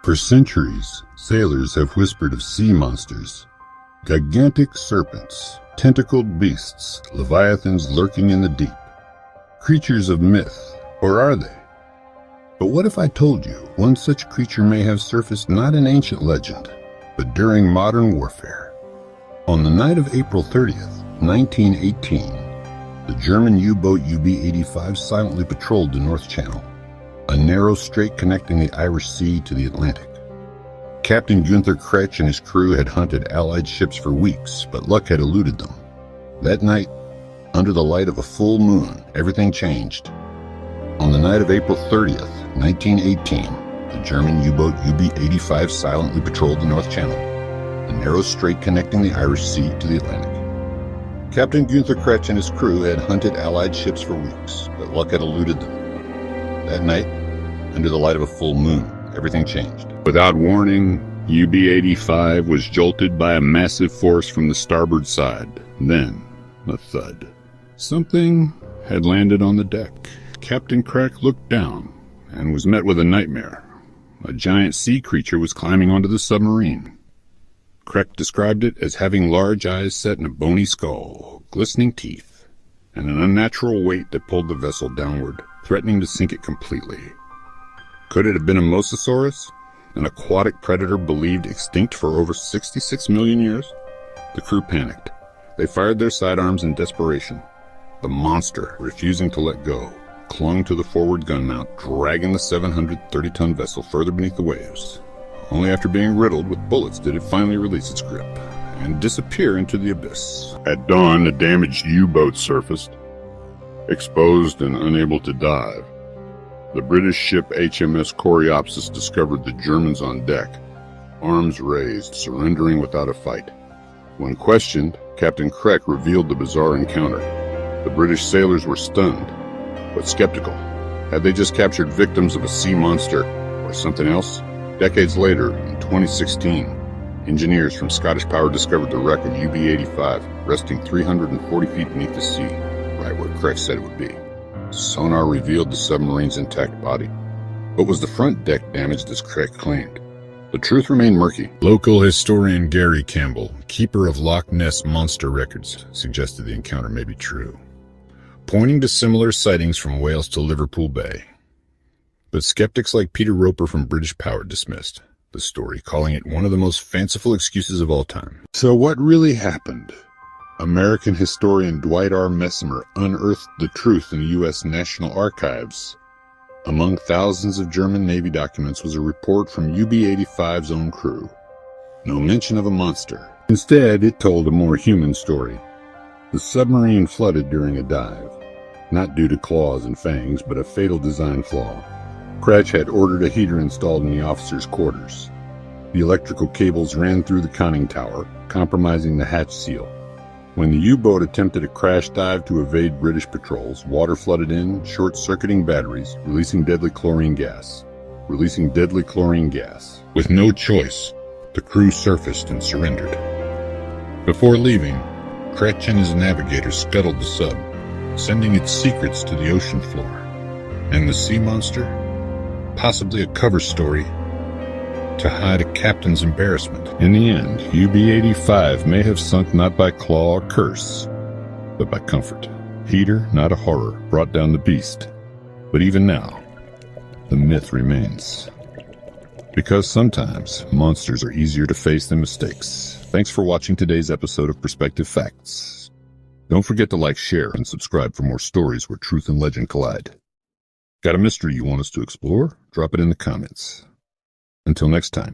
For centuries, sailors have whispered of sea monsters, gigantic serpents, tentacled beasts, leviathans lurking in the deep. Creatures of myth, or are they? But what if I told you one such creature may have surfaced not in ancient legend, but during modern warfare? On the night of April 30th, 1918, the German U-boat UB-85 silently patrolled the North Channel, a narrow strait connecting the Irish Sea to the Atlantic. Captain Gunther Kretsch and his crew had hunted Allied ships for weeks, but luck had eluded them. That night, under the light of a full moon, everything changed. On the night of April 30th, 1918, the German U-boat UB-85 silently patrolled the North Channel, the narrow strait connecting the Irish Sea to the Atlantic. Captain Gunther Kretsch and his crew had hunted Allied ships for weeks, but luck had eluded them. That night, under the light of a full moon, everything changed. Without warning, UB-85 was jolted by a massive force from the starboard side. Then, a thud. Something had landed on the deck. Captain Kretsch looked down and was met with a nightmare. A giant sea creature was climbing onto the submarine. Kretsch described it as having large eyes set in a bony skull, glistening teeth, and an unnatural weight that pulled the vessel downward, threatening to sink it completely. Could it have been a mosasaurus, an aquatic predator believed extinct for over 66 million years? The crew panicked. They fired their sidearms in desperation. The monster, refusing to let go, clung to the forward gun mount, dragging the 730-ton vessel further beneath the waves. Only after being riddled with bullets did it finally release its grip and disappear into the abyss. At dawn, the damaged U-boat surfaced, exposed and unable to dive. The British ship HMS Coreopsis discovered the Germans on deck, arms raised, surrendering without a fight. When questioned, Captain Kretsch revealed the bizarre encounter. The British sailors were stunned, but skeptical. Had they just captured victims of a sea monster or something else? Decades later, in 2016, engineers from Scottish Power discovered the wreck of UB-85 resting 340 feet beneath the sea, right where Kretsch said it would be. Sonar revealed the submarine's intact body. But was the front deck damaged as Kretsch claimed? The truth remained murky. Local historian Gary Campbell, keeper of Loch Ness Monster records, suggested the encounter may be true, pointing to similar sightings from Wales to Liverpool Bay. But skeptics like Peter Roper from British Power dismissed the story, calling it one of the most fanciful excuses of all time. So what really happened? American historian Dwight R. Messmer unearthed the truth in the U.S. National Archives. Among thousands of German Navy documents was a report from UB-85's own crew. No mention of a monster. Instead, it told a more human story. The submarine flooded during a dive, not due to claws and fangs, but a fatal design flaw. Kretsch had ordered a heater installed in the officers' quarters. The electrical cables ran through the conning tower, compromising the hatch seal. When the U-boat attempted a crash dive to evade British patrols, water flooded in, short-circuiting batteries, releasing deadly chlorine gas. With no choice, the crew surfaced and surrendered. Before leaving, Kretsch and his navigator scuttled the sub, sending its secrets to the ocean floor. And the sea monster? Possibly a cover story to hide a captain's embarrassment. In the end, UB-85 may have sunk not by claw or curse, but by comfort. Heater, not a horror, brought down the beast. But even now, the myth remains. Because sometimes, monsters are easier to face than mistakes. Thanks for watching today's episode of Perspective Facts. Don't forget to like, share, and subscribe for more stories where truth and legend collide. Got a mystery you want us to explore? Drop it in the comments. Until next time.